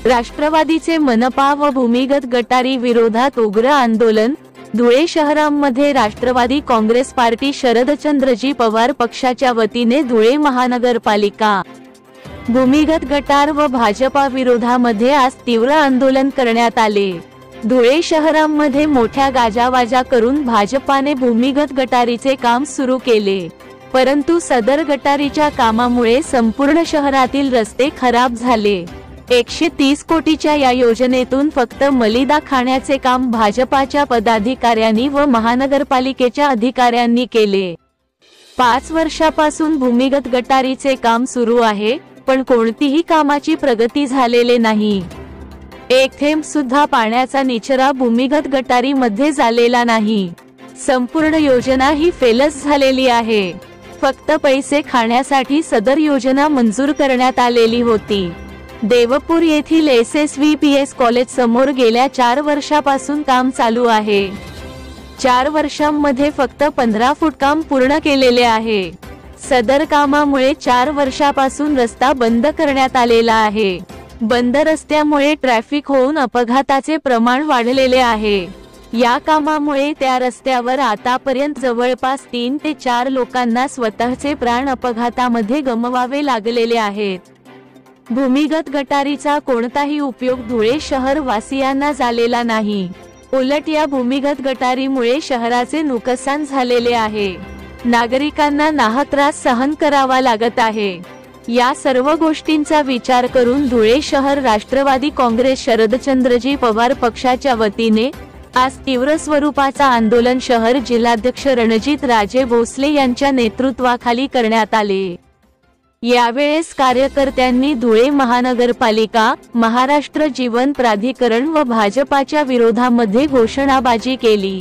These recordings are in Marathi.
राष्ट्रवादीचे मनपा व भूमिगत गटारी विरोधात उग्र आंदोलन। धुळे शहरामध्ये राष्ट्रवादी काँग्रेस पार्टी शरदचंद्रजी पवार पक्षाच्या वतीने धुळे महानगरपालिका भूमिगत गटार व भाजपा विरोधामध्ये आज तीव्र आंदोलन करण्यात आले। धुळे शहरामध्ये मोठ्या गाजावाजा करून भाजपाने भूमिगत गटारीचे काम सुरू केले, परंतु सदर गटारीच्या कामामुळे संपूर्ण शहरातील रस्ते खराब झाले। 130 कोटीच्या या योजनेतून फक्त मलिदा खाण्याचे काम भाजपाच्या पदाधिकाऱ्यांनी व महानगरपालिकेच्या अधिकाऱ्यांनी केले। 5 वर्षापासून भूमिगत गटारीचे काम सुरू आहे, पण कोणतीही कामाची प्रगती झालेले नाही। एक थेंब सुद्धा पाण्याचा निचरा भूमिगत गटारीमध्ये झालेला नाही। संपूर्ण योजना ही फेलच झालेली आहे। फक्त पैसे खाण्यासाठी सदर योजना मंजूर करण्यात आलेली होती। देवपूर येथील SSVPS कॉलेज समोर गेल्या 4 वर्षापासून काम चालू आहे। 4 वर्षांमध्ये फक्त 15 फूट काम पूर्ण केलेले आहे। सदर कामामुळे 4 वर्षापासून रस्ता बंद करण्यात आलेला आहे। बंद रस्त्यामुळे ट्रॅफिक होऊन अपघाताचे प्रमाण वाढलेले आहे। या कामामुळे त्या रस्त्यावर आतापर्यंत जवळपास 3 ते 4 लोकांना स्वतःचे प्राण अपघातामध्ये गमवावे लागलेले आहेत। भूमिगत गटारीचा कोणताही उपयोग धुळे शहर वासियांना झालेला नाही। उलट या भूमिगत गटारीमुळे शहराचे नुकसान झालेले आहे। नागरिकांना नाहक त्रास सहन करावा लागत आहे। या सर्व गोष्टींचा विचार करून धुळे शहर राष्ट्रवादी काँग्रेस शरदचंद्रजी पवार पक्षाच्या वतीने आज तीव्र स्वरूपाचा आंदोलन शहर जिल्हाध्यक्ष रणजित राजे भोसले यांच्या नेतृत्वाखाली करण्यात आले। यावेळेस कार्यकर्त्यांनी धुळे महानगरपालिका, महाराष्ट्र जीवन प्राधिकरण व भाजपाच्या विरोधामध्ये घोषणाबाजी केली।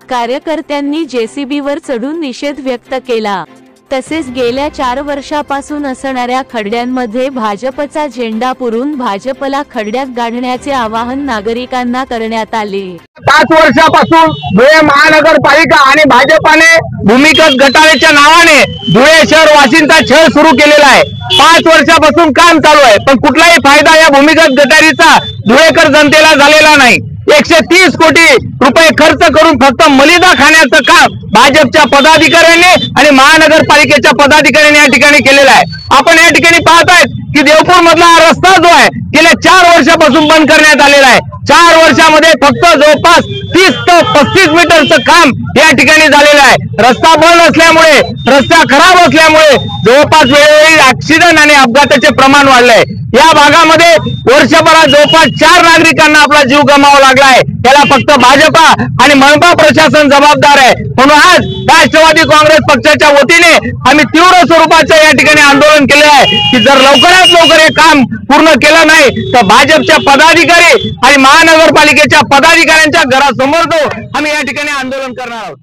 कार्यकर्त्यांनी JCBवर चढून निषेध व्यक्त केला। तसेच गेल्या 4 वर्षापासून असणाऱ्या खड्ड्यांमध्ये भाजपचा झेंडा पुरून भाजपला खड्ड्यात गाडण्याचे आवाहन नागरिकांना करण्यात आले। 5 वर्षापासून धुळे महानगरपालिका आणि भाजपाने भूमिगत गटारीच्या नावाने धुळे शहर वासिंचा छळ सुरू केलेला आहे। 5 वर्षापासून काम चालू आहे, पण कुठलाही फायदा या भूमिगत गटारीचा धुळेकर जनतेला झालेला नाही। 130 कोटी रुपये खर्च करून फक्त मलिदा खाण्याचं काम भाजपच्या पदाधिकाऱ्यांनी आणि महानगरपालिकेच्या पदाधिकाऱ्यांनी या ठिकाणी केलेलं आहे। आपण या ठिकाणी पाहतायत की देवपूर मधला हा रस्ता जो आहे गेल्या 4 वर्षापासून बंद करण्यात आलेला आहे। 4 वर्षामध्ये फक्त जवळपास 30 ते 35 मीटरचं काम या ठिकाणी झालेलं आहे। रस्ता बंद असल्यामुळे, रस्ता खराब असल्यामुळे जवळपास वेळोवेळी ऍक्सिडेंट आणि अपघाताचे प्रमाण वाढलंय। या भागामध्ये वर्षभरात जवळपास 4 नागरिकांना आपला जीव गमावा लागला आहे। याला फक्त भाजपा आणि मनपा प्रशासन जबाबदार आहे। म्हणून आज राष्ट्रवादी काँग्रेस पक्षाच्या वतीने आम्ही तीव्र स्वरूपाचं या ठिकाणी आंदोलन केले आहे की जर लवकरात लवकर हे काम पूर्ण केलं नाही तर भाजपच्या पदाधिकारी आणि महानगरपालिकेच्या पदाधिकाऱ्यांच्या घरासमोर आम्ही या ठिकाणी आंदोलन करणार आहोत।